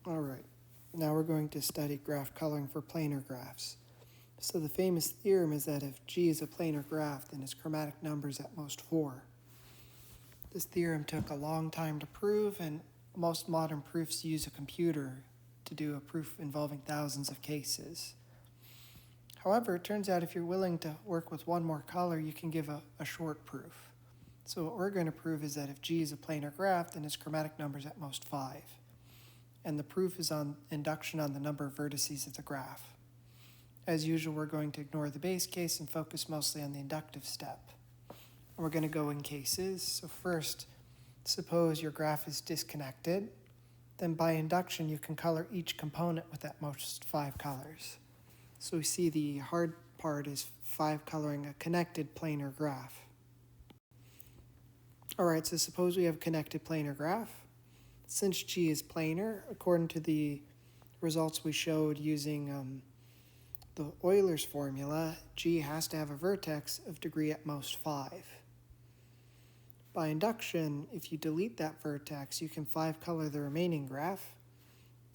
Alright, now we're going to study graph coloring for planar graphs. So the famous theorem is that if G is a planar graph, then its chromatic number is at most 4. This theorem took a long time to prove, and most modern proofs use a computer to do a proof involving thousands of cases. However, it turns out if you're willing to work with one more color, you can give a short proof. So what we're going to prove is that if G is a planar graph, then its chromatic number is at most 5. And the proof is on induction on the number of vertices of the graph. As usual, we're going to ignore the base case and focus mostly on the inductive step. We're going to go in cases. So first, suppose your graph is disconnected. Then by induction, you can color each component with at most 5 colors. So we see the hard part is 5 coloring a connected planar graph. All right, so suppose we have a connected planar graph. Since G is planar, according to the results we showed using the Euler's formula, G has to have a vertex of degree at most 5. By induction, if you delete that vertex, you can 5-color the remaining graph.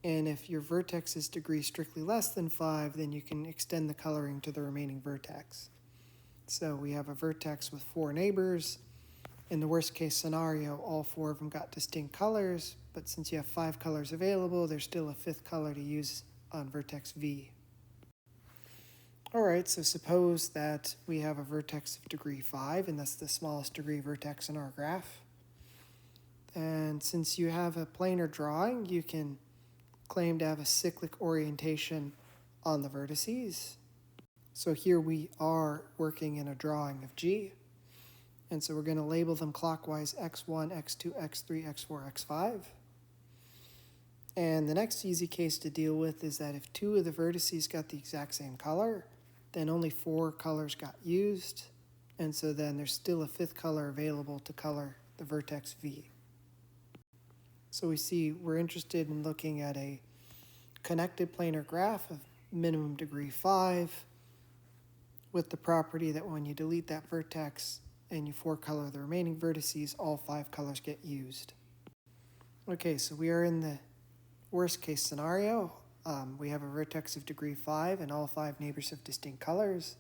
And if your vertex is degree strictly less than 5, then you can extend the coloring to the remaining vertex. So we have a vertex with 4 neighbors. In the worst case scenario, all 4 of them got distinct colors, but since you have 5 colors available, there's still a 5th color to use on vertex V. Alright, so suppose that we have a vertex of degree 5, and that's the smallest degree vertex in our graph. And since you have a planar drawing, you can claim to have a cyclic orientation on the vertices. So here we are working in a drawing of G. And so we're going to label them clockwise x1, x2, x3, x4, x5. And the next easy case to deal with is that if 2 of the vertices got the exact same color, then only 4 colors got used. And so then there's still a 5th color available to color the vertex V. So we see we're interested in looking at a connected planar graph of minimum degree 5 with the property that when you delete that vertex and you 4-color the remaining vertices, all 5 colors get used. Okay, so we are in the worst case scenario. We have a vertex of degree 5 and all 5 neighbors have distinct colors.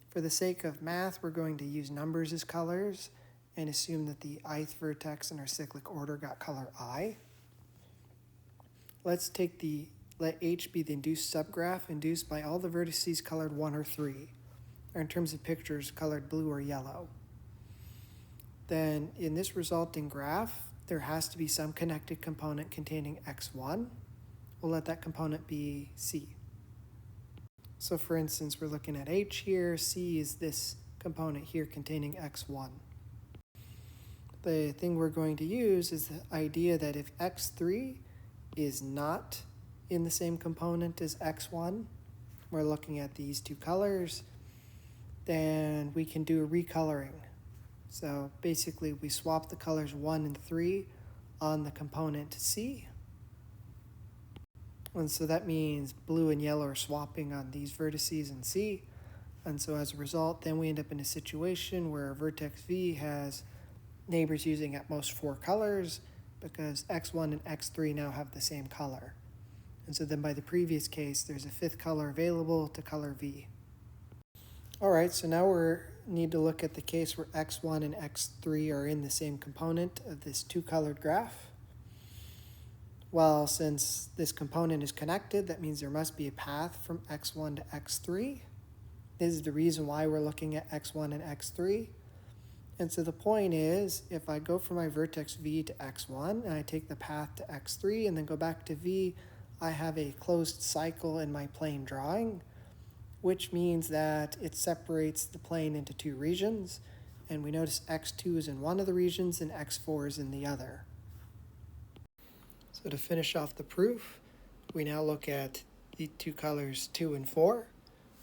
For the sake of math, we're going to use numbers as colors and assume that the ith vertex in our cyclic order got color I. Let H be the induced subgraph induced by all the vertices colored 1 or 3, or in terms of pictures, colored blue or yellow. Then in this resulting graph, there has to be some connected component containing x1. We'll let that component be C. So for instance, we're looking at H here. C is this component here containing x1. The thing we're going to use is the idea that if x3 is not in the same component as x1, we're looking at these 2 colors, then we can do a recoloring. So basically we swap the colors 1 and 3 on the component C. And so that means blue and yellow are swapping on these vertices in C. And so as a result, then we end up in a situation where vertex V has neighbors using at most 4 colors because x1 and x3 now have the same color. And so then by the previous case, there's a 5th color available to color V. All right, so now we need to look at the case where x1 and x3 are in the same component of this 2-colored graph. Well, since this component is connected, that means there must be a path from x1 to x3. This is the reason why we're looking at x1 and x3. And so the point is, if I go from my vertex V to x1 and I take the path to x3 and then go back to V, I have a closed cycle in my plane drawing, which means that it separates the plane into 2 regions. And we notice x2 is in one of the regions and x4 is in the other. So to finish off the proof, we now look at the 2 colors 2 and 4.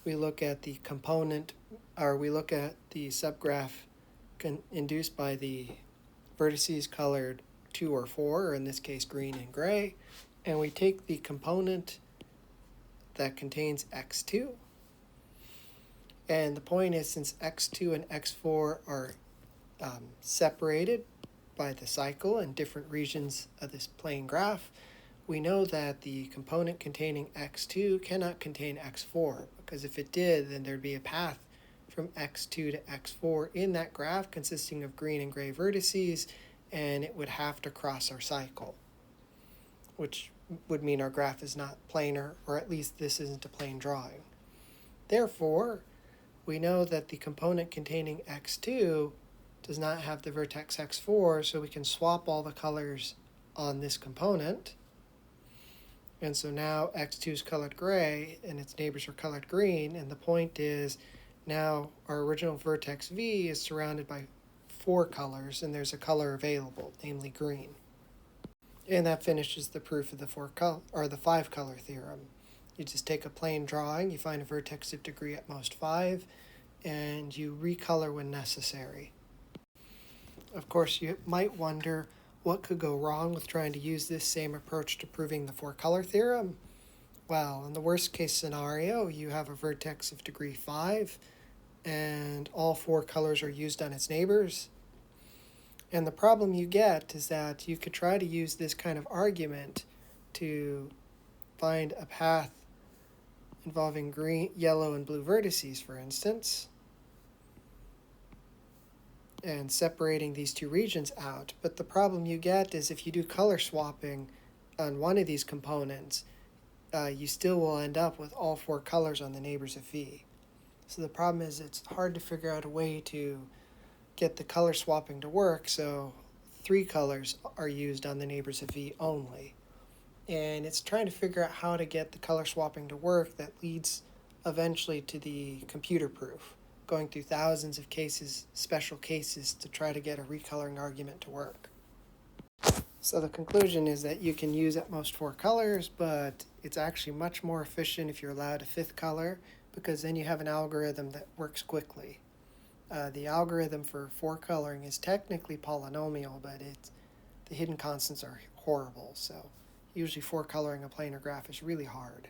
We look at the component, or we look at the subgraph induced by the vertices colored 2 or 4, or in this case green and gray, and we take the component that contains x2. And the point is, since x2 and x4 are separated by the cycle in different regions of this plane graph, we know that the component containing x2 cannot contain x4, because if it did, then there'd be a path from x2 to x4 in that graph consisting of green and gray vertices, and it would have to cross our cycle, which would mean our graph is not planar, or at least this isn't a plane drawing. Therefore, we know that the component containing x2 does not have the vertex x4, so we can swap all the colors on this component. And so now x2 is colored gray and its neighbors are colored green, and the point is now our original vertex v is surrounded by 4 colors, and there's a color available, namely green. And that finishes the proof of the 5 color theorem. You just take a plane drawing, you find a vertex of degree at most 5, and you recolor when necessary. Of course, you might wonder what could go wrong with trying to use this same approach to proving the 4 color theorem. Well, in the worst case scenario, you have a vertex of degree 5, and all 4 colors are used on its neighbors. And the problem you get is that you could try to use this kind of argument to find a path involving green, yellow, and blue vertices, for instance, and separating these 2 regions out. But the problem you get is if you do color swapping on one of these components, you still will end up with all 4 colors on the neighbors of V. So the problem is it's hard to figure out a way to get the color swapping to work, so 3 colors are used on the neighbors of V only. And it's trying to figure out how to get the color swapping to work that leads eventually to the computer proof, going through thousands of cases, special cases, to try to get a recoloring argument to work. So the conclusion is that you can use at most 4 colors, but it's actually much more efficient if you're allowed a 5th color, because then you have an algorithm that works quickly. The algorithm for 4 coloring is technically polynomial, but the hidden constants are horrible, so usually 4 coloring a planar graph is really hard.